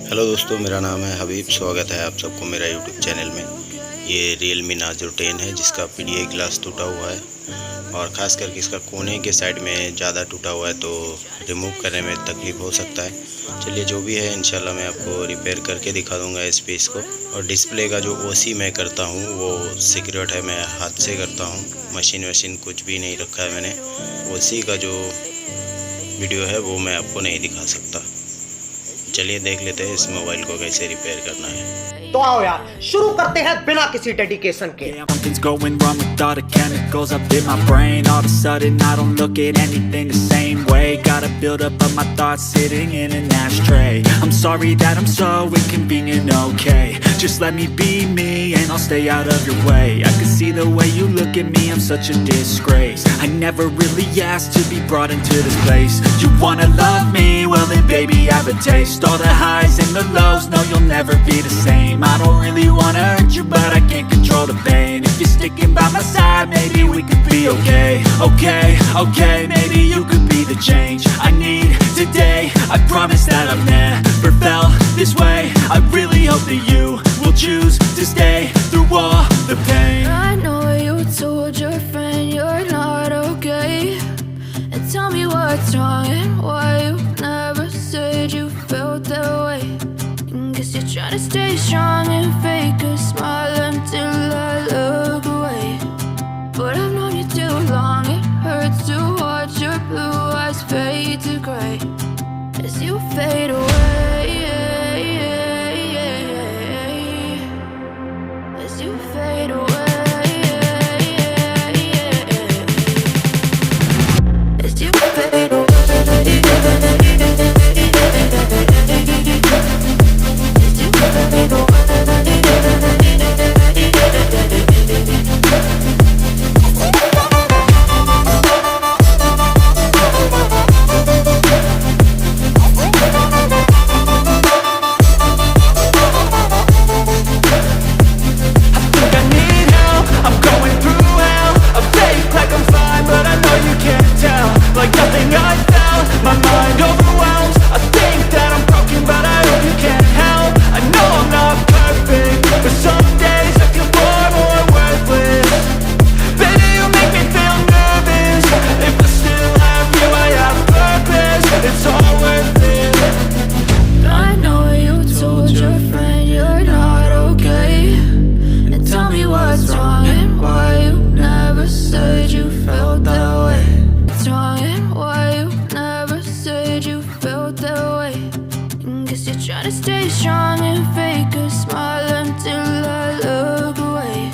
Hello दोस्तों, मेरा नाम है हबीब। स्वागत है आप सबको मेरा यूट्यूब चैनल में। ये Realme Narzo 10 है जिसका PDA ग्लास टूटा हुआ है और ख़ास करके इसका कोने के साइड में ज़्यादा टूटा हुआ है, तो रिमूव करने में तकलीफ़ हो सकता है। चलिए, जो भी है इंशाल्लाह मैं आपको रिपेयर करके दिखा दूँगा इस पीस को। और डिस्प्ले का जो OC मैं करता हूँ वो सीक्रेट है, मैं हाथ से करता हूँ, मशीन वशीन कुछ भी नहीं रखा है मैंने। OC का जो वीडियो है वो मैं आपको नहीं दिखा सकता। चलिए देख लेते हैं इस मोबाइल को कैसे रिपेयर करना है। तो आओ यार, शुरू करते हैं बिना किसी डेडिकेशन के। Something's going wrong with all the chemicals up in my brain. All of a sudden I don't look at anything the same way. Got a build up of my thoughts sitting in an ashtray. I'm sorry that I'm so inconvenient, okay. Just let me be me and I'll stay out of your way. I can see the way you look at me, I'm such a disgrace. I never really asked to be brought into this place. You wanna love me? Well then baby I have a taste. All the highs and the lows, no you'll never be the same. I don't really wanna hurt you, but I can't control the pain. If you're sticking by my side, maybe we could be okay. Okay, maybe you could be the change I need today. I promise that I've never felt this way. I really hope that you will choose to stay through all the pain. I know you told your friend you're not okay, and tell me what's wrong and why you never said you felt that way. Guess you're trying to stay strong and fake a smile until I look away. But I've known you too long, it hurts to watch your blue eyes fade to gray as you fade away. As you fade away. As you fade away. Like nothing I felt, my mind overwhelms. I think that I'm broken, but I hope you can't help. I know I'm not perfect, but some days I feel far more worthless. Baby, you make me feel nervous. If I still have you, I have purpose. It's all worth it. I know you told your friend you're not okay, and tell me what's wrong and why you never said you felt that way. What's wrong and why you never said you felt that way. Guess you're trying to stay strong and fake a smile until I look away.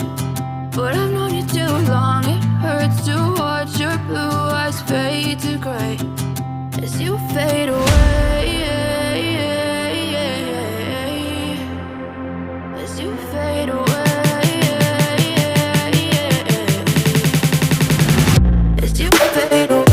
But I've known you too long, it hurts to watch your blue eyes fade to gray as you fade away. As you fade away. As you fade away.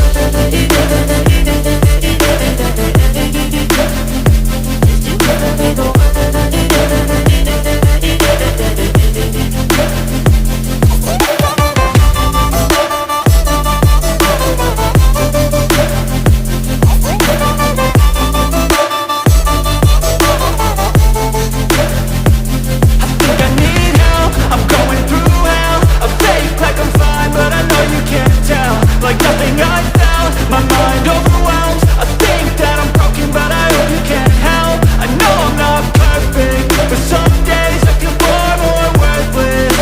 Like nothing I felt, my mind overwhelms. I think that I'm broken, but I hope you can't help. I know I'm not perfect, but some days I feel far more worthless.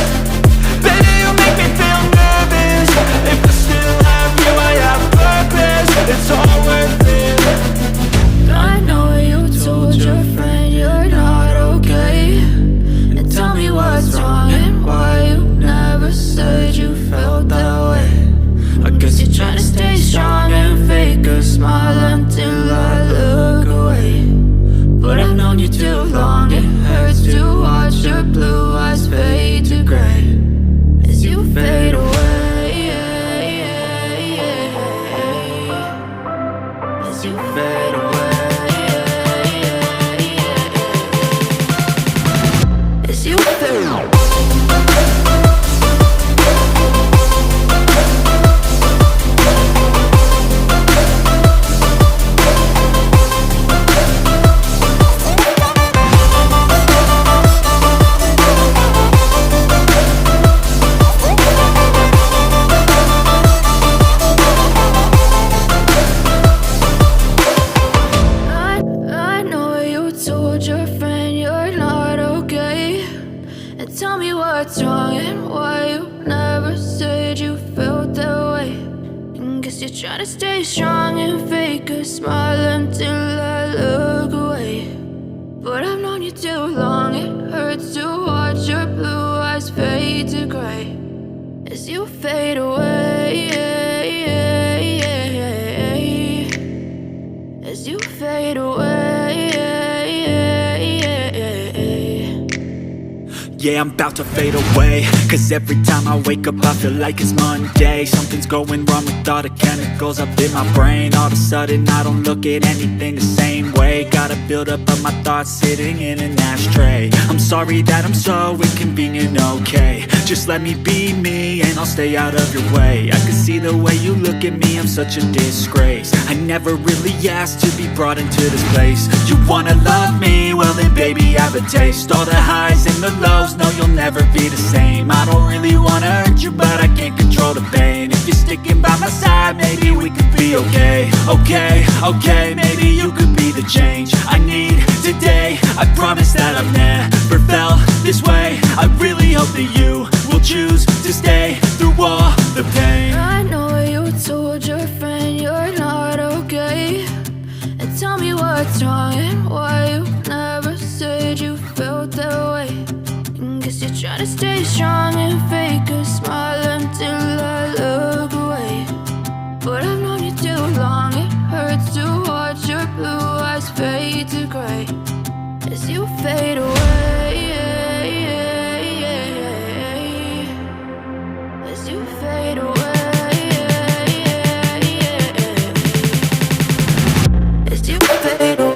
Baby, you make me feel nervous. If I still have you, I have purpose. It's all worth it. I know you told your friend you're not okay, and tell me what's wrong and why you never said you felt that way. I guess you're trying to stay strong and fake a smile until I look away. But I've known you too long, it hurts to watch your blue eyes fade to gray as you fade away. As you fade away. As you fade away. told your friend you're not okay. And tell me what's wrong and why you never said you felt that way. And guess you're trying to stay strong and fake a smile until I look away. But I've known you too long, it hurts to watch your blue eyes fade to gray as you fade away, as you fade away. Yeah, I'm about to fade away, cause every time I wake up I feel like it's Monday. Something's going wrong with all the chemicals up in my brain. All of a sudden I don't look at anything the same way. Gotta build up of my thoughts sitting in an ashtray. I'm sorry that I'm so inconvenient, okay. Just let me be me and I'll stay out of your way. I can see the way you look at me, I'm such a disgrace. I never really asked to be brought into this place. You wanna love me? Well then baby have a taste. All the highs and the lows, no, you'll never be the same. I don't really wanna hurt you, but I can't control the pain. If you're sticking by my side, maybe we could be okay. Okay, maybe you could be the change I need today. I promise that I've never felt this way. I really hope that you will choose to stay through all the pain. I know you told your friend you're not okay. And tell me what's wrong and why you never said you felt that way. Guess you're trying to stay strong and fake a smile until I look away. But I've known you too long, it hurts to watch your blue eyes fade to gray as you fade away, as you fade away, as you fade away.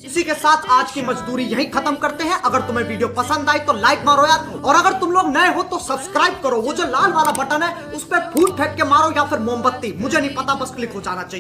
इसी के साथ आज की मजदूरी यहीं खत्म करते हैं। अगर तुम्हें वीडियो पसंद आई तो लाइक मारो यार, और अगर तुम लोग नए हो तो सब्सक्राइब करो। वो जो लाल वाला बटन है उस पर फूट फेंक के मारो या फिर मोमबत्ती, मुझे नहीं पता, बस क्लिक हो जाना चाहिए।